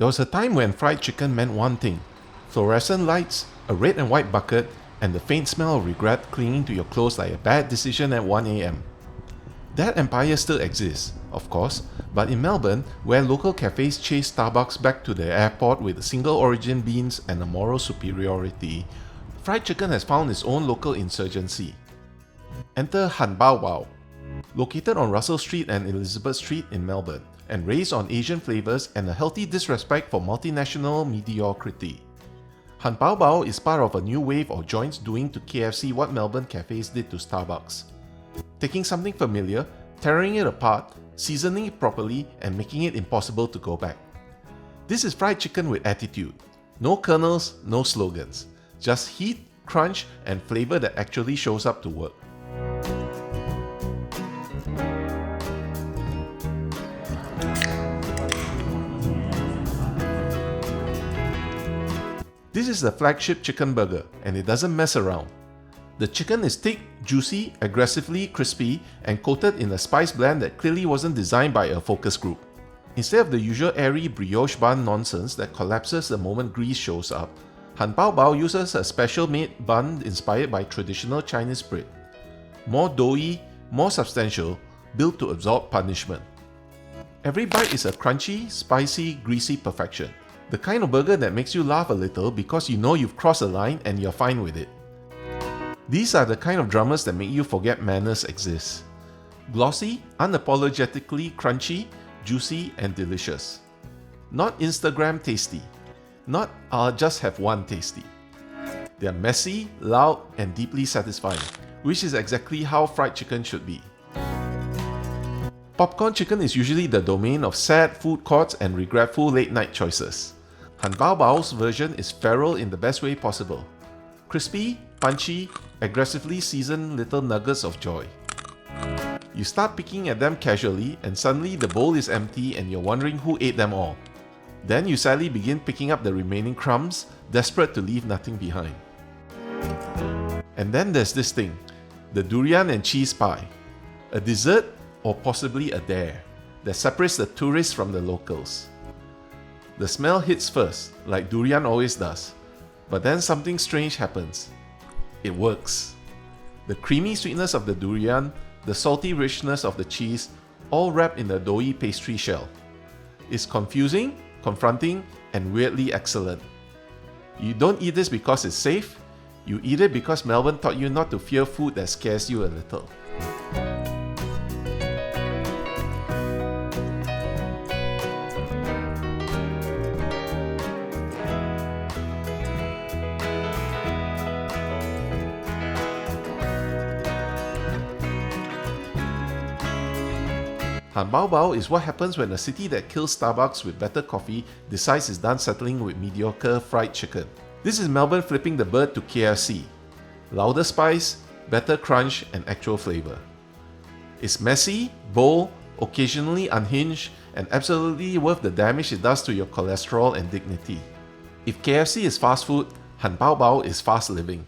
There was a time when fried chicken meant one thing: fluorescent lights, a red and white bucket, and the faint smell of regret clinging to your clothes like a bad decision at 1 a.m. That empire still exists, of course, but in Melbourne, where local cafes chase Starbucks back to the airport with single origin beans and a moral superiority, fried chicken has found its own local insurgency. Enter 𝗛ส์，located on Russell Street and Elizabeth Street in Melbourne, and raised on Asian flavors and a healthy disrespect for multinational mediocrity. 𝗛ส์is part of a new wave of joints doing to KFC what Melbourne cafes did to Starbucks. Taking something familiar, tearing it apart, seasoning it properly, and making it impossible to go back. This is fried chicken with attitude. No kernels, no slogans. Just heat, crunch, and flavor that actually shows up to work. This is the flagship chicken burger, and it doesn't mess around. The chicken is thick, juicy, aggressively crispy, and coated in a spice blend that clearly wasn't designed by a focus group. Instead of the usual airy brioche bun nonsense that collapses the moment grease shows up, 𝗛ส์uses a special-made bun inspired by traditional Chinese bread. More doughy, more substantial, built to absorb punishment. Every bite is a crunchy, spicy, greasy perfection. The kind of burger that makes you laugh a little because you know you've crossed a line and you're fine with it. These are the kind of dramas that make you forget manners exist. Glossy, unapologetically crunchy, juicy, and delicious. Not Instagram tasty. Not I'll just have one tasty. They're messy, loud, and deeply satisfying, which is exactly how fried chicken should be. Popcorn chicken is usually the domain of sad food courts and regretful late-night choices. 𝗛ส์version is feral in the best way possible. Crispy, punchy, aggressively seasoned little nuggets of joy. You start picking at them casually, and suddenly the bowl is empty and you're wondering who ate them all. Then you sadly begin picking up the remaining crumbs, desperate to leave nothing behind. And then there's this thing, the durian and cheese pie. A dessert, or possibly a dare, that separates the tourists from the locals. The smell hits first, like durian always does, but then something strange happens. It works. The creamy sweetness of the durian, the salty richness of the cheese, all wrapped in the doughy pastry shell. It's confusing, confronting, and weirdly excellent. You don't eat this because it's safe, you eat it because Melbourne taught you not to fear food that scares you a little. 𝗛ส์is what happens when a city that kills Starbucks with better coffee decides it's done settling with mediocre fried chicken. This is Melbourne flipping the bird to KFC. Louder spice, better crunch, and actual flavor. It's messy, bold, occasionally unhinged, and absolutely worth the damage it does to your cholesterol and dignity. If KFC is fast food, 𝗛ส์is fast living.